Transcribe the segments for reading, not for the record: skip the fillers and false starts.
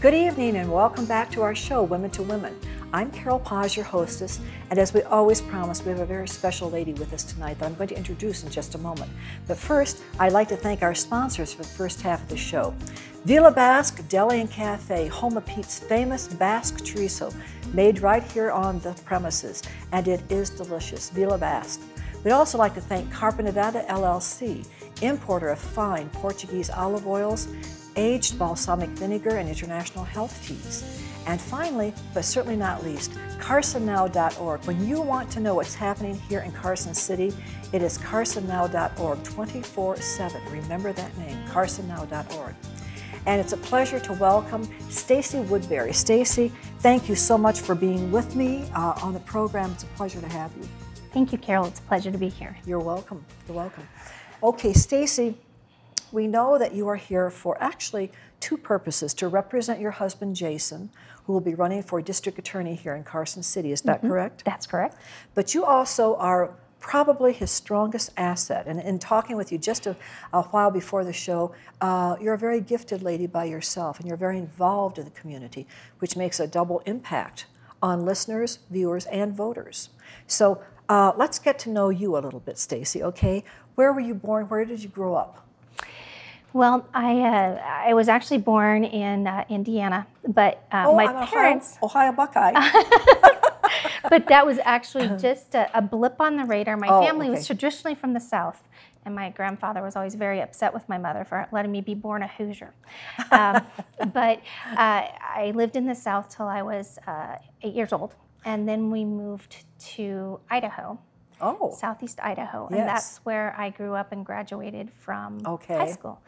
Good evening and welcome back to our show, Women to Women. I'm Carol Paz, your hostess, and as we always promise, we have a very special lady with us tonight that I'm going to introduce in just a moment. But first, I'd like to thank our sponsors for the first half of the show. Villa Basque Deli and Cafe, home of Pete's famous Basque chorizo, made right here on the premises, and it is delicious. Villa Basque. We'd also like to thank Carpa Nevada LLC, importer of fine Portuguese olive oils, aged balsamic vinegar, and international health teas. And finally, but certainly not least, carsonnow.org. When you want to know what's happening here in Carson City, it is carsonnow.org 24/7. Remember that name, carsonnow.org. And it's a pleasure to welcome Stacy Woodbury. Stacy, thank you so much for being with me on the program. It's a pleasure to have you. Thank you, Carol. It's a pleasure to be here. You're welcome. You're welcome. Okay, Stacy, we know that you are here for actually two purposes: to represent your husband, Jason, who will be running for district attorney here in Carson City. Is that correct? That's correct. But you also are probably his strongest asset. And in talking with you just a while before the show, you're a very gifted lady by yourself, and you're very involved in the community, which makes a double impact on listeners, viewers, and voters. So let's get to know you a little bit, Stacy, okay? Where were you born? Where did you grow up? Well, I was actually born in Indiana, but my parents... Ohio Buckeye. But that was actually just a blip on the radar. My family was traditionally from the South, and my grandfather was always very upset with my mother for letting me be born a Hoosier. But I lived in the South till I was 8 years old, and then we moved to Idaho. Southeast Idaho, and that's where I grew up and graduated from high school.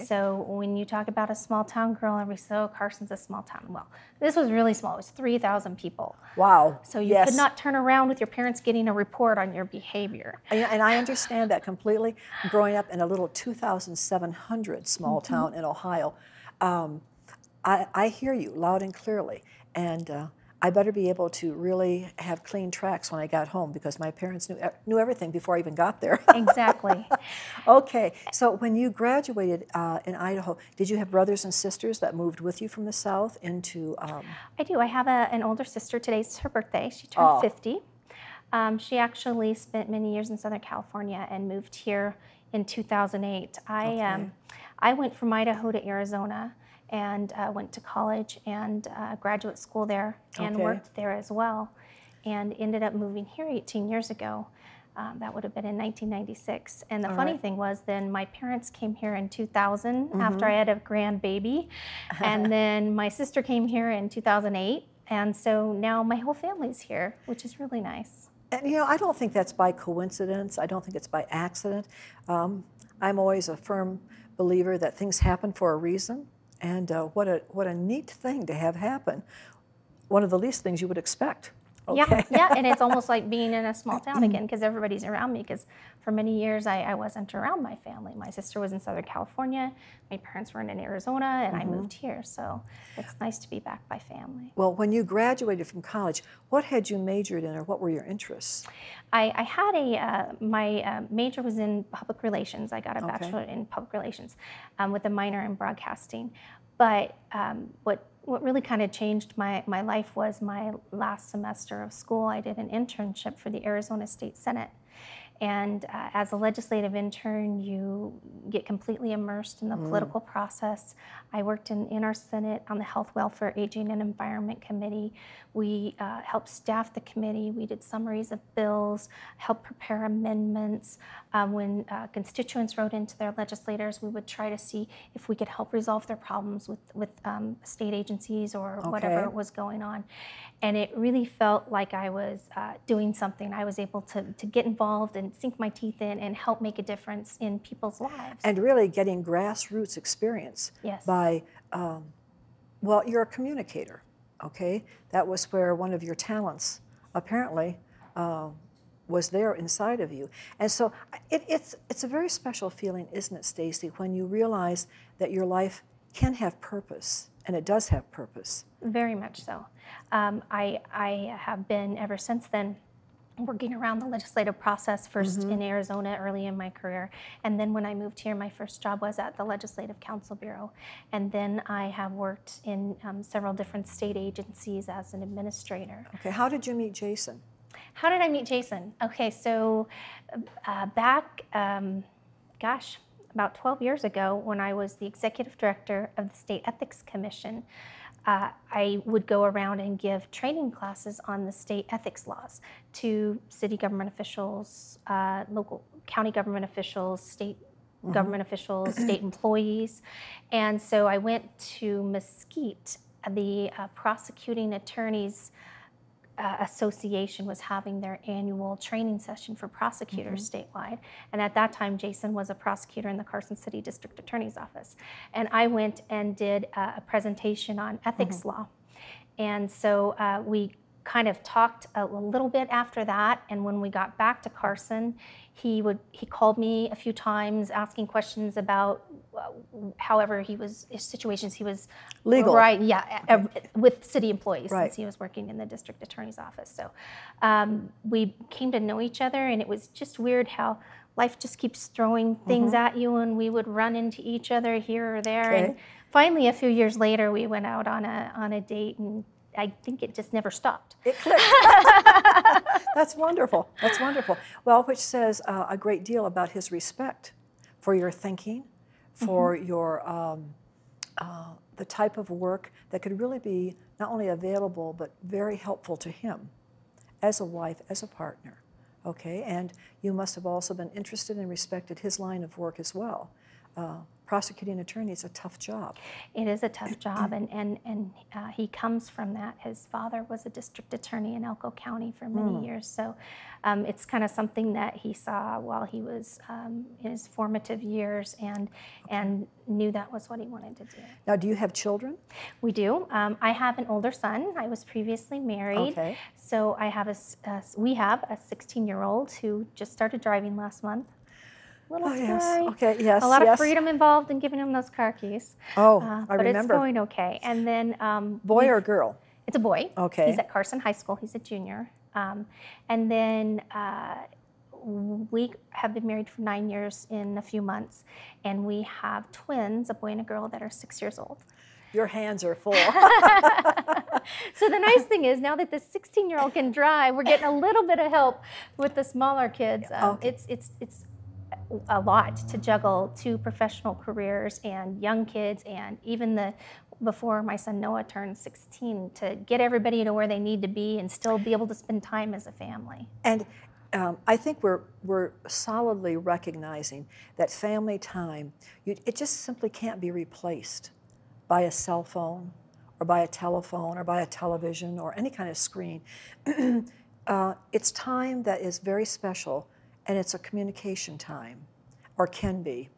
So when you talk about a small town girl, everybody says, "Oh, Carson's a small town." Well, this was really small. It was 3,000 people. Wow. So you could not turn around with your parents getting a report on your behavior. And I understand that completely. Growing up in a little 2,700 small town in Ohio, I hear you loud and clearly. And I better be able to really have clean tracks when I got home, because my parents knew everything before I even got there. Exactly. Okay, so when you graduated in Idaho, did you have brothers and sisters that moved with you from the South into... I do. I have an older sister. Today's her birthday. She turned 50. She actually spent many years in Southern California and moved here in 2008. I went from Idaho to Arizona and went to college and graduate school there and worked there as well, and ended up moving here 18 years ago. That would have been in 1996. And the funny thing was, then my parents came here in 2000 after I had a grandbaby, and then my sister came here in 2008, and so now my whole family's here, which is really nice. And you know, I don't think that's by coincidence. I don't think it's by accident. I'm always a firm believer that things happen for a reason. And what a neat thing to have happen. One of the least things you would expect. Yeah, and it's almost like being in a small town again, because everybody's around me, because for many years I wasn't around my family. My sister was in Southern California, my parents were in Arizona, and I moved here, so it's nice to be back by family. Well, when you graduated from college, what had you majored in, or what were your interests? I had my major was in public relations. I got a bachelor in public relations with a minor in broadcasting. But what really kind of changed my life was my last semester of school. I did an internship for the Arizona State Senate. And as a legislative intern, you get completely immersed in the political process. I worked in our Senate on the Health, Welfare, Aging, and Environment Committee. We helped staff the committee. We did summaries of bills, helped prepare amendments. When constituents wrote into their legislators, we would try to see if we could help resolve their problems with state agencies or whatever was going on. And it really felt like I was doing something. I was able to get involved and sink my teeth in and help make a difference in people's lives. And really getting grassroots experience by, well, you're a communicator, okay? That was where one of your talents apparently was there inside of you. And so it's a very special feeling, isn't it, Stacy, when you realize that your life can have purpose, and it does have purpose. Very much so. I have been, ever since then, working around the legislative process, first in Arizona early in my career. And then when I moved here, my first job was at the Legislative Council Bureau. And then I have worked in several different state agencies as an administrator. Okay, how did you meet Jason? How did I meet Jason? Okay, so back, gosh, about 12 years ago, when I was the executive director of the State Ethics Commission, I would go around and give training classes on the state ethics laws to city government officials, local county government officials, state government officials, state employees. And so I went to Mesquite. The prosecuting attorneys association was having their annual training session for prosecutors statewide. And at that time, Jason was a prosecutor in the Carson City District Attorney's Office. And I went and did a presentation on ethics law. And so we kind of talked a little bit after that. And when we got back to Carson, he called me a few times asking questions about however his situations he was legal, right? Yeah, with city employees since he was working in the district attorney's office. So we came to know each other, and it was just weird how life just keeps throwing things at you, and we would run into each other here or there. And finally, a few years later, we went out on a date, and I think it just never stopped. It clicked. That's wonderful. That's wonderful. Well, which says a great deal about his respect for your thinking, for your the type of work that could really be not only available but very helpful to him as a wife, as a partner. Okay, and you must have also been interested and respected his line of work as well. Prosecuting attorney is a tough job. It is a tough job, and he comes from that. His father was a district attorney in Elko County for many years, so it's kind of something that he saw while he was in his formative years, and knew that was what he wanted to do. Now, do you have children? We do. I have an older son. I was previously married, so I have we have a 16-year-old who just started driving last month. Little yes. Okay, yes. A lot of freedom involved in giving him those car keys. Oh, I but remember. It's going okay. And then boy or girl? It's a boy. Okay. He's at Carson High School. He's a junior. And then we have been married for 9 years in a few months, and we have twins, a boy and a girl, that are 6 years old. Your hands are full. So the nice thing is, now that the 16-year-old can drive, we're getting a little bit of help with the smaller kids. It's a lot to juggle 2 professional careers and young kids, and even before my son Noah turned 16, to get everybody to where they need to be and still be able to spend time as a family. And I think we're solidly recognizing that family time, it just simply can't be replaced by a cell phone or by a telephone or by a television or any kind of screen. It's time that is very special, and it's a communication time, or can be.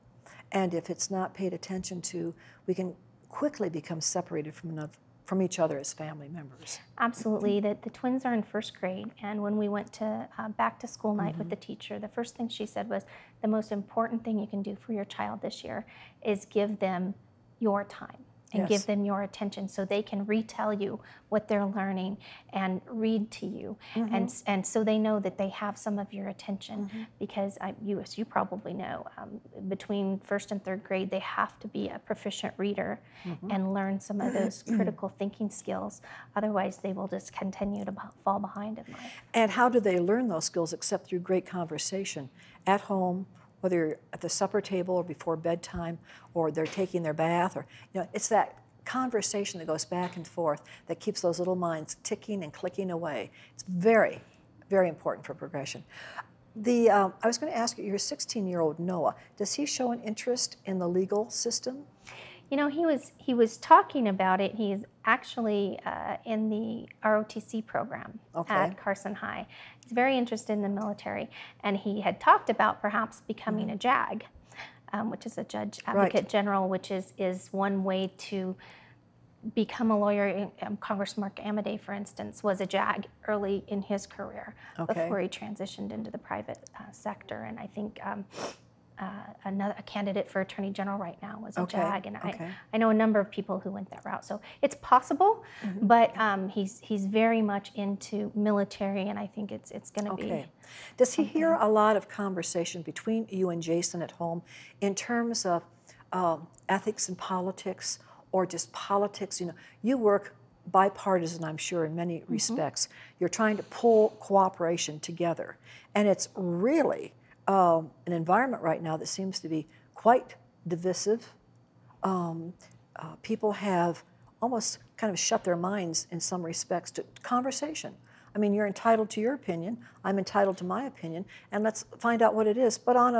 And if it's not paid attention to, we can quickly become separated from each other as family members. Absolutely. The twins are in first grade, and when we went to back to school night with the teacher, the first thing she said was, the most important thing you can do for your child this year is give them your time. And give them your attention so they can retell you what they're learning and read to you. And so they know that they have some of your attention, because as you probably know, between first and third grade, they have to be a proficient reader and learn some of those critical thinking skills. Otherwise, they will just continue to fall behind in life. And how do they learn those skills except through great conversation at home, whether you're at the supper table or before bedtime, or they're taking their bath, or it's that conversation that goes back and forth that keeps those little minds ticking and clicking away. It's very, very important for progression. I was going to ask you, your 16-year-old Noah, does he show an interest in the legal system? You know, he was talking about it. He's actually in the ROTC program at Carson High. He's very interested in the military, and he had talked about perhaps becoming a JAG, which is a Judge Advocate General, which is one way to become a lawyer. Congressman Mark Amodei, for instance, was a JAG early in his career before he transitioned into the private sector, and I think a candidate for Attorney General right now was a Okay. JAG, and Okay. I know a number of people who went that route. So it's possible, but he's very much into military, and I think it's going to be. Does he hear a lot of conversation between you and Jason at home in terms of ethics and politics, or just politics? You know, you work bipartisan, I'm sure, in many respects. You're trying to pull cooperation together, and it's really an environment right now that seems to be quite divisive. People have almost kind of shut their minds in some respects to conversation. I mean, you're entitled to your opinion, I'm entitled to my opinion, and let's find out what it is, but on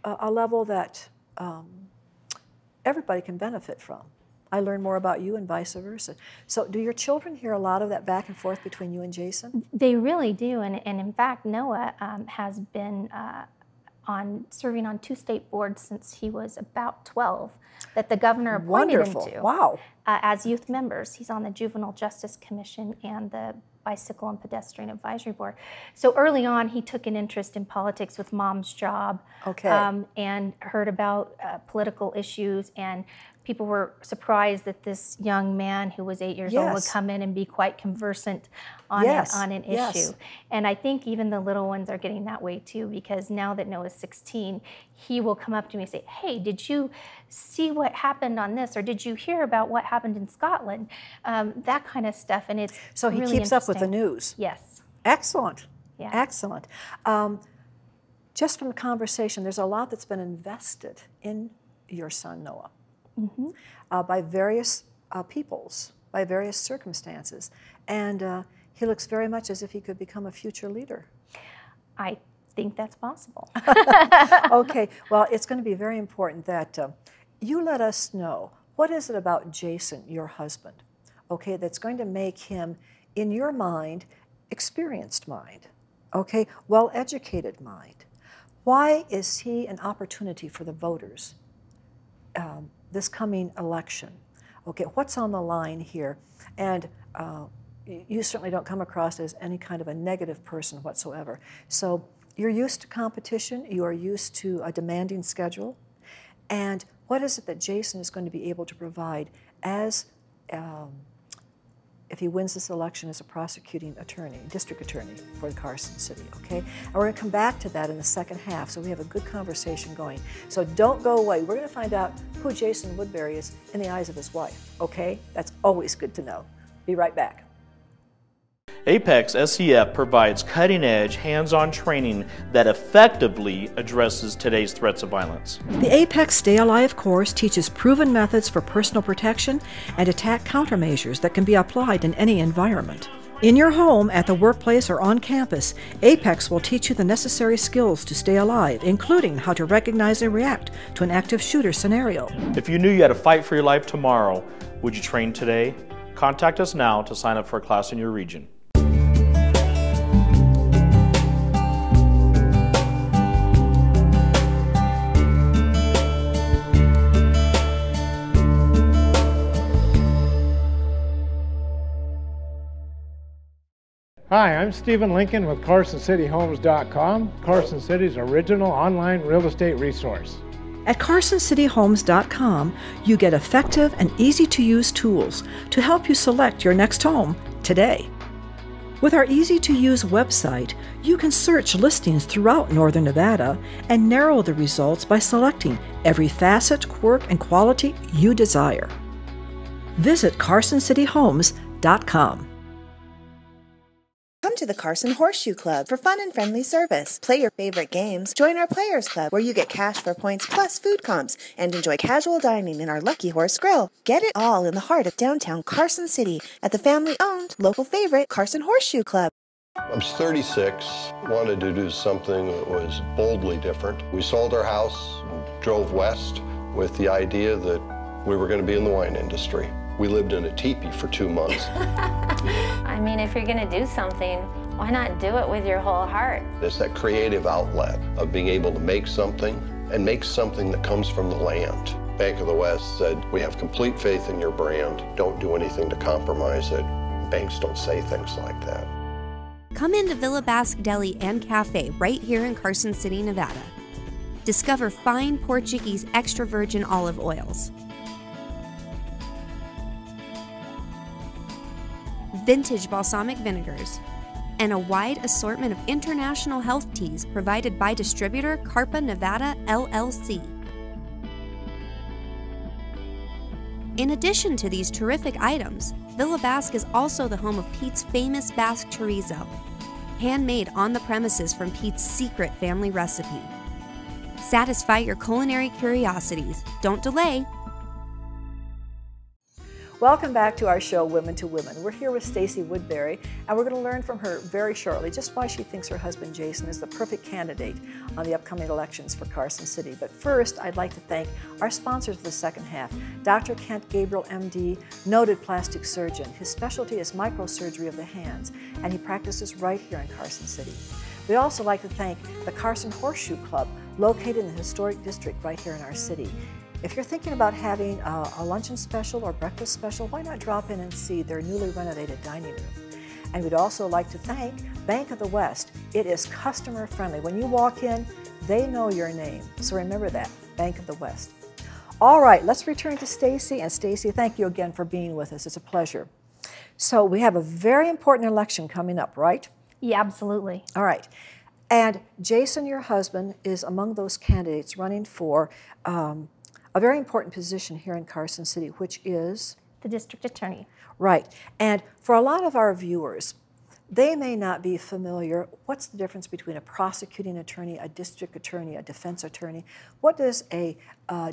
a level that everybody can benefit from. I learn more about you and vice versa. So do your children hear a lot of that back and forth between you and Jason? They really do, and in fact, Noah has been serving on 2 state boards since he was about 12, that the governor appointed him to. Wow. As youth members. He's on the Juvenile Justice Commission and the Bicycle and Pedestrian Advisory Board. So early on, he took an interest in politics with Mom's Job, and heard about political issues, and people were surprised that this young man who was 8 years old would come in and be quite conversant on an issue. And I think even the little ones are getting that way too, because now that Noah's 16, he will come up to me and say, hey, did you see what happened on this? Or did you hear about what happened in Scotland? That kind of stuff. And it's so he really keeps up with the news. Yes. Excellent. Yeah. Excellent. Just from the conversation, there's a lot that's been invested in your son, Noah. By various peoples, by various circumstances. And he looks very much as if he could become a future leader. I think that's possible. Okay, well, it's going to be very important that you let us know, what is it about Jason, your husband, okay, that's going to make him, in your mind, experienced mind, okay, well-educated mind. Why is he an opportunity for the voters this coming election? Okay, what's on the line here? And you certainly don't come across as any kind of a negative person whatsoever. So you're used to competition, you are used to a demanding schedule, and what is it that Jason is going to be able to provide as, if he wins this election, as a prosecuting attorney, district attorney for Carson City, okay? And we're going to come back to that in the second half, so we have a good conversation going. So don't go away. We're going to find out who Jason Woodbury is in the eyes of his wife, okay? That's always good to know. Be right back. Apex SCF provides cutting-edge, hands-on training that effectively addresses today's threats of violence. The Apex Stay Alive course teaches proven methods for personal protection and attack countermeasures that can be applied in any environment. In your home, at the workplace, or on campus, Apex will teach you the necessary skills to stay alive, including how to recognize and react to an active shooter scenario. If you knew you had to fight for your life tomorrow, would you train today? Contact us now to sign up for a class in your region. Hi, I'm Stephen Lincoln with CarsonCityHomes.com, Carson City's original online real estate resource. At CarsonCityHomes.com, you get effective and easy-to-use tools to help you select your next home today. With our easy-to-use website, you can search listings throughout Northern Nevada and narrow the results by selecting every facet, quirk, and quality you desire. Visit CarsonCityHomes.com. Come to the Carson Horseshoe Club for fun and friendly service. Play your favorite games. Join our Players Club, where you get cash for points plus food comps and enjoy casual dining in our Lucky Horse Grill. Get it all in the heart of downtown Carson City at the family-owned, local favorite Carson Horseshoe Club. I was 36, wanted to do something that was boldly different. We sold our house, drove west with the idea that we were going to be in the wine industry. We lived in a teepee for 2 months. I mean, if you're going to do something, why not do it with your whole heart? It's that creative outlet of being able to make something, and make something that comes from the land. Bank of the West said, we have complete faith in your brand. Don't do anything to compromise it. Banks don't say things like that. Come into Villa Basque Deli and Cafe right here in Carson City, Nevada. Discover fine Portuguese extra virgin olive oils, vintage balsamic vinegars, and a wide assortment of international health teas provided by distributor Carpa Nevada LLC. In addition to these terrific items, Villa Basque is also the home of Pete's famous Basque chorizo, handmade on the premises from Pete's secret family recipe. Satisfy your culinary curiosities. Don't delay. Welcome back to our show, Women to Women. We're here with Stacy Woodbury, and we're going to learn from her very shortly just why she thinks her husband Jason is the perfect candidate on the upcoming elections for Carson City. But first, I'd like to thank our sponsors for the second half. Dr. Kent Gabriel, MD, noted plastic surgeon. His specialty is microsurgery of the hands, and he practices right here in Carson City. We'd also like to thank the Carson Horseshoe Club, located in the historic district right here in our city. If you're thinking about having a luncheon special or breakfast special, why not drop in and see their newly renovated dining room? And we'd also like to thank Bank of the West. It is customer friendly. When you walk in, they know your name. So remember that, Bank of the West. All right, let's return to Stacy. And Stacy, thank you again for being with us. It's a pleasure. So we have a very important election coming up, right? Yeah, absolutely. All right. And Jason, your husband, is among those candidates running for a very important position here in Carson City, which is? The district attorney. Right. And for a lot of our viewers, they may not be familiar. What's the difference between a prosecuting attorney, a district attorney, a defense attorney? What does a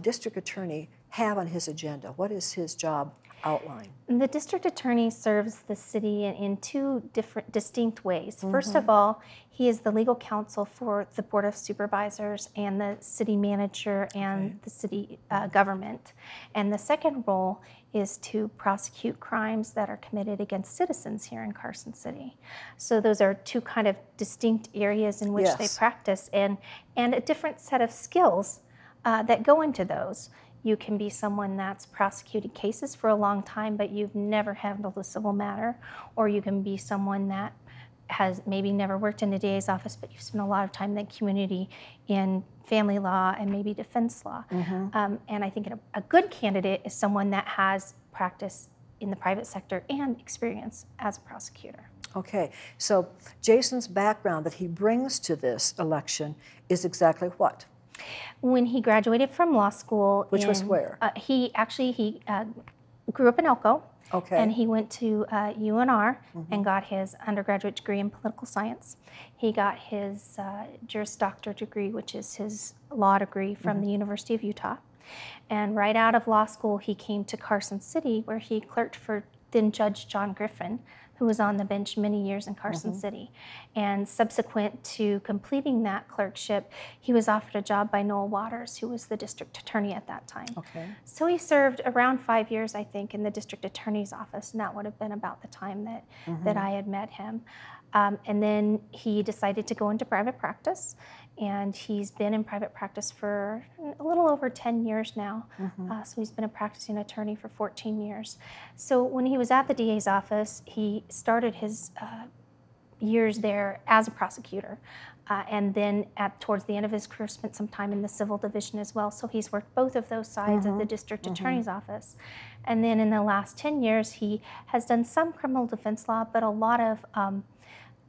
district attorney have on his agenda? What is his job outline? The district attorney serves the city in two different distinct ways. First of all, he is the legal counsel for the Board of Supervisors and the city manager and the city government. And the second role is to prosecute crimes that are committed against citizens here in Carson City. So those are two kind of distinct areas in which they practice, and a different set of skills that go into those. You can be someone that's prosecuted cases for a long time, but you've never handled a civil matter, or you can be someone that has maybe never worked in the DA's office, but you've spent a lot of time in the community in family law and maybe defense law. And I think a good candidate is someone that has practice in the private sector and experience as a prosecutor. Okay, so Jason's background that he brings to this election is exactly what? When he graduated from law school, which was where? He grew up in Elko. Okay. And he went to UNR and got his undergraduate degree in political science. He got his Juris Doctor degree, which is his law degree from the University of Utah. And right out of law school, he came to Carson City, where he clerked for then Judge John Griffin, who was on the bench many years in Carson City. And subsequent to completing that clerkship, he was offered a job by Noel Waters, who was the district attorney at that time. Okay. So he served around 5 years, I think, in the district attorney's office, and that would have been about the time that, that I had met him. And then he decided to go into private practice, and he's been in private practice for a little over 10 years now. So he's been a practicing attorney for 14 years. So when he was at the DA's office, he started his years there as a prosecutor. And then towards the end of his career, spent some time in the civil division as well. So he's worked both of those sides of the district attorney's office. And then in the last 10 years, he has done some criminal defense law, but a lot of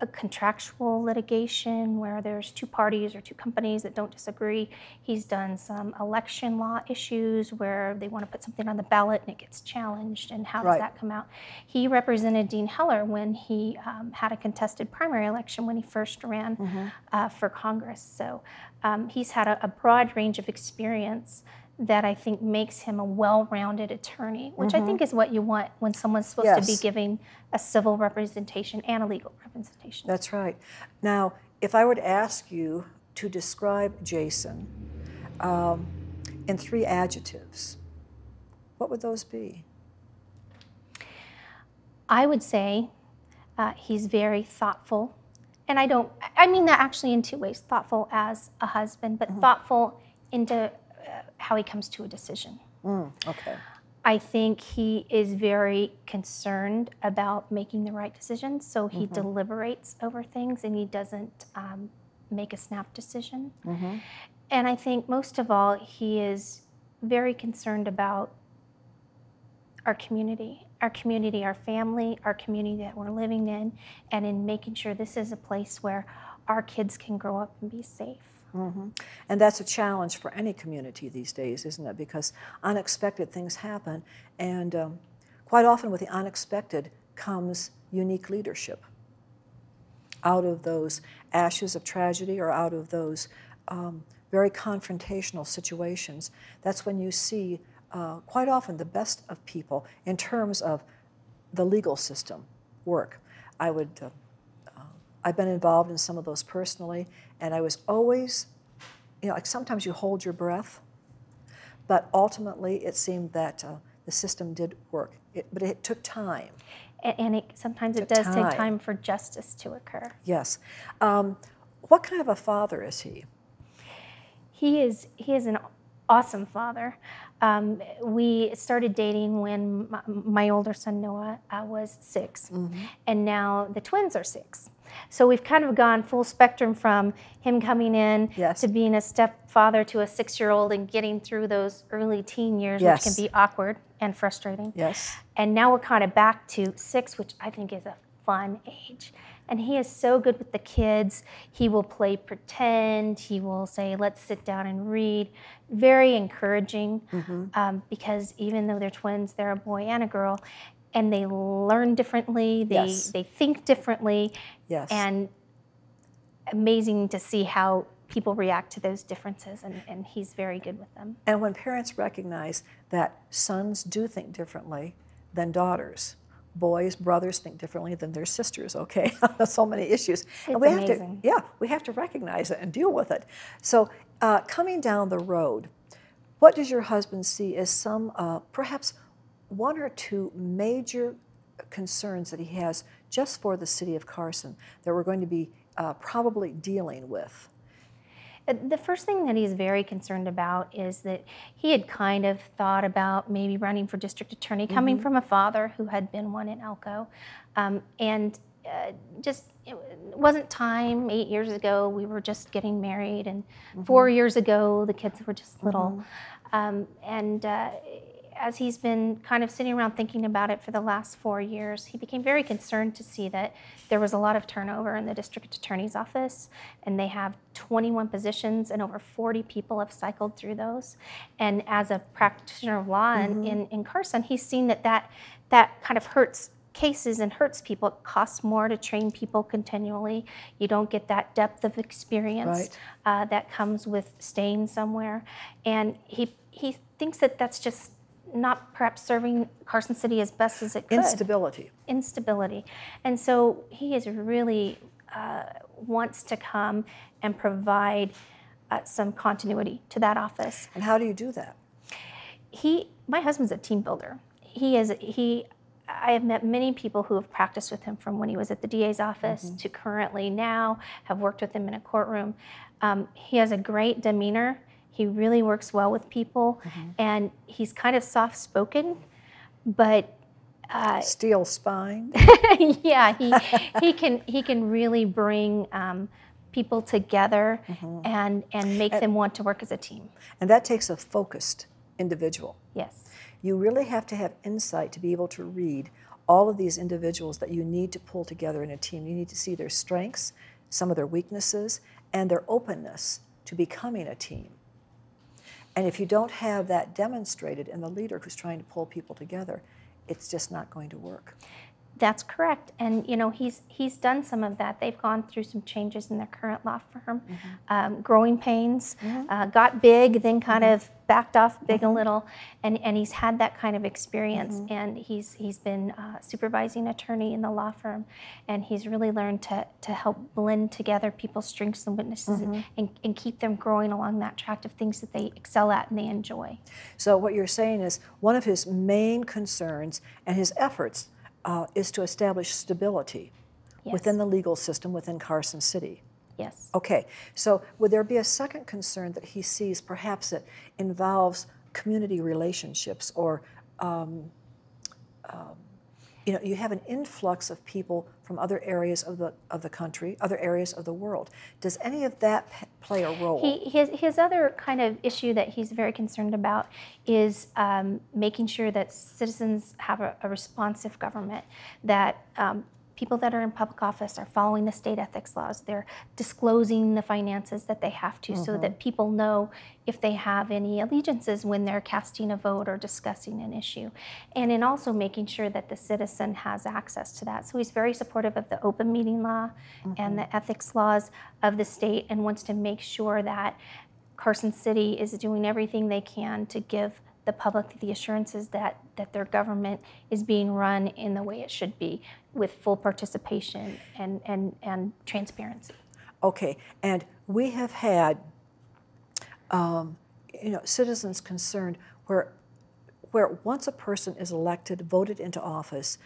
a contractual litigation where there's two parties or two companies that don't disagree. He's done some election law issues where they want to put something on the ballot and it gets challenged, and how does that come out? He represented Dean Heller when he had a contested primary election when he first ran for Congress. So he's had a broad range of experience that I think makes him a well-rounded attorney, which I think is what you want when someone's supposed to be giving a civil representation and a legal representation. That's right. Now, if I were to ask you to describe Jason in 3 adjectives, what would those be? I would say he's very thoughtful. And I mean that actually in 2 ways, thoughtful as a husband, but thoughtful into how he comes to a decision. Okay. I think he is very concerned about making the right decision, so he deliberates over things and he doesn't make a snap decision. And I think most of all, he is very concerned about our community, our family, our community that we're living in, and in making sure this is a place where our kids can grow up and be safe. Mm-hmm. And that's a challenge for any community these days, isn't it? Because unexpected things happen, and quite often with the unexpected comes unique leadership. Out of those ashes of tragedy or out of those very confrontational situations, that's when you see quite often the best of people in terms of the legal system work. I've been involved in some of those personally, and I was always, like sometimes you hold your breath, but ultimately it seemed that the system did work, but it took time. And sometimes it does take time for justice to occur. Yes. What kind of a father is he? He is an awesome father. We started dating when my older son Noah was 6, and now the twins are 6. So we've kind of gone full spectrum from him coming in to being a stepfather to a 6-year-old and getting through those early teen years, which can be awkward and frustrating. Yes. And now we're kind of back to 6, which I think is a fun age. And he is so good with the kids. He will play pretend. He will say, let's sit down and read. Very encouraging, because even though they're twins, they're a boy and a girl, and they learn differently, they think differently, and amazing to see how people react to those differences, and he's very good with them. And when parents recognize that sons do think differently than daughters, boys, brothers think differently than their sisters, okay? So many issues. It's amazing. We have to recognize it and deal with it. So coming down the road, what does your husband see as some, perhaps 1 or 2 major concerns that he has just for the city of Carson that we're going to be probably dealing with? The first thing that he's very concerned about is that he had kind of thought about maybe running for district attorney, coming from a father who had been one in Elko. Just it wasn't time. 8 years ago, we were just getting married, and 4 years ago, the kids were just little. As he's been kind of sitting around thinking about it for the last 4 years, he became very concerned to see that there was a lot of turnover in the district attorney's office, and they have 21 positions, and over 40 people have cycled through those. And as a practitioner of law in Carson, he's seen that kind of hurts cases and hurts people. It costs more to train people continually. You don't get that depth of experience that comes with staying somewhere. And he thinks that that's just not perhaps serving Carson City as best as it could. Instability. And so he is really wants to come and provide some continuity to that office. And how do you do that? My husband's a team builder. I have met many people who have practiced with him from when he was at the DA's office to currently now, have worked with him in a courtroom. He has a great demeanor. He really works well with people, and he's kind of soft-spoken, but steel-spined. Yeah, he can really bring people together and make them want to work as a team. And that takes a focused individual. Yes. You really have to have insight to be able to read all of these individuals that you need to pull together in a team. You need to see their strengths, some of their weaknesses, and their openness to becoming a team. And if you don't have that demonstrated in the leader who's trying to pull people together, it's just not going to work. That's correct. And he's done some of that. They've gone through some changes in their current law firm. Growing pains, got big, then kind of backed off big a little, and he's had that kind of experience. And he's been a supervising attorney in the law firm, and he's really learned to help blend together people's strengths and weaknesses and keep them growing along that track of things that they excel at and they enjoy. So what you're saying is one of his main concerns and his efforts is to establish stability within the legal system within Carson City. Yes. Okay, so would there be a second concern that he sees perhaps that involves community relationships or you know, you have an influx of people from other areas of the country, other areas of the world. Does any of that play a role? His other kind of issue that he's very concerned about is making sure that citizens have a responsive government, that people that are in public office are following the state ethics laws. They're disclosing the finances that they have to, so that people know if they have any allegiances when they're casting a vote or discussing an issue. And in also making sure that the citizen has access to that. So he's very supportive of the open meeting law and the ethics laws of the state, and wants to make sure that Carson City is doing everything they can to give the public the assurances that their government is being run in the way it should be, with full participation and transparency. Okay, and we have had you know, citizens concerned where once a person is elected, voted into office,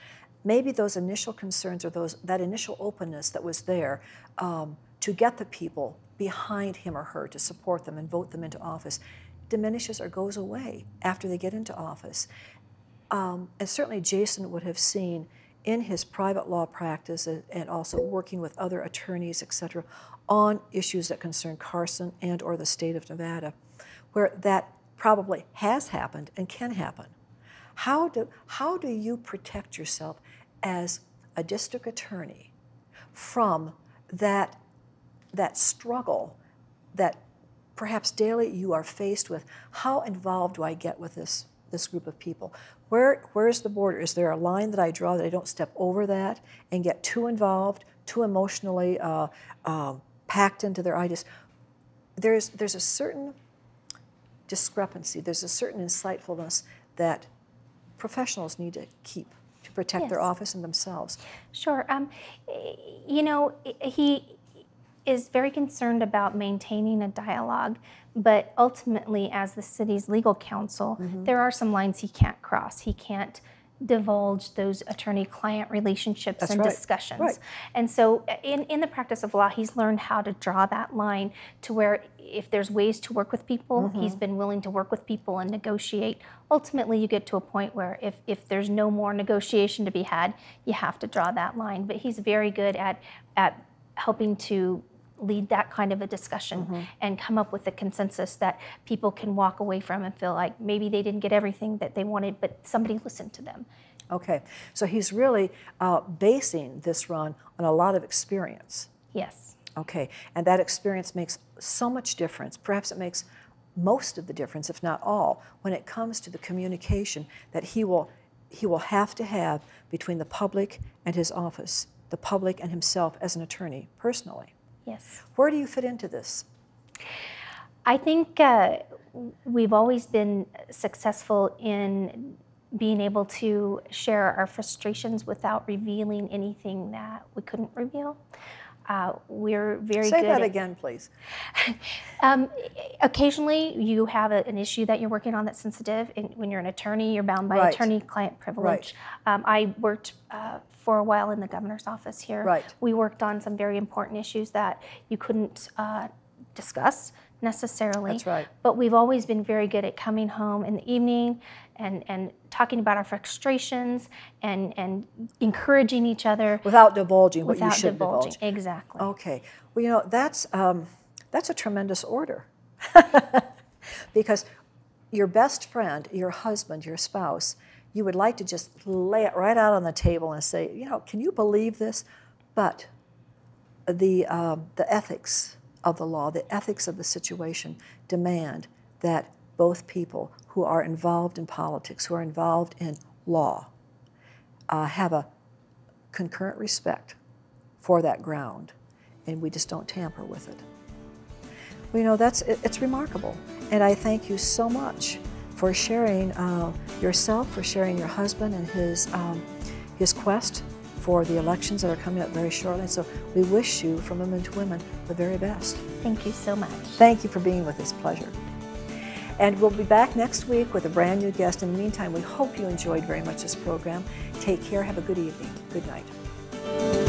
maybe those initial concerns or that initial openness that was there to get the people behind him or her to support them and vote them into office diminishes or goes away after they get into office. And certainly Jason would have seen in his private law practice and also working with other attorneys, etc., on issues that concern Carson and or the state of Nevada, where that probably has happened and can happen. How do you protect yourself as a district attorney from that struggle that perhaps daily you are faced with? How involved do I get with this group of people? Where's the border? Is there a line that I draw that I don't step over that and get too involved, too emotionally packed into their ideas? There's a certain discrepancy, there's a certain insightfulness that professionals need to keep to protect their office and themselves. Sure. You know, he is very concerned about maintaining a dialogue, but ultimately, as the city's legal counsel, there are some lines he can't cross. He can't divulge those attorney-client relationships and discussions. Right. And so in the practice of law, he's learned how to draw that line to where if there's ways to work with people, he's been willing to work with people and negotiate. Ultimately, you get to a point where if there's no more negotiation to be had, you have to draw that line. But he's very good at helping to lead that kind of a discussion and come up with a consensus that people can walk away from and feel like maybe they didn't get everything that they wanted, but somebody listened to them. Okay, so he's really basing this run on a lot of experience. Yes. Okay, and that experience makes so much difference. Perhaps it makes most of the difference, if not all, when it comes to the communication that he will have to have between the public and his office, the public and himself as an attorney, personally. Yes. Where do you fit into this? I think we've always been successful in being able to share our frustrations without revealing anything that we couldn't reveal. We're very good. Say that again, please. Occasionally, you have an issue that you're working on that's sensitive. And when you're an attorney, you're bound by attorney-client privilege. I worked for a while in the governor's office here. We worked on some very important issues that you couldn't discuss necessarily. That's right. But we've always been very good at coming home in the evening and talking about our frustrations and encouraging each other. Without divulging what you should divulge. Exactly. Okay. Well, you know, that's a tremendous order. Because your best friend, your husband, your spouse, you would like to just lay it right out on the table and say, you know, can you believe this? But the ethics of the law, the ethics of the situation demand that both people who are involved in politics, who are involved in law, have a concurrent respect for that ground, and we just don't tamper with it. Well, you know, it's remarkable, and I thank you so much for sharing yourself, for sharing your husband and his quest for the elections that are coming up very shortly. So we wish you, from Women to Women, the very best. Thank you so much. Thank you for being with us. Pleasure. And we'll be back next week with a brand new guest. In the meantime, we hope you enjoyed very much this program. Take care. Have a good evening. Good night.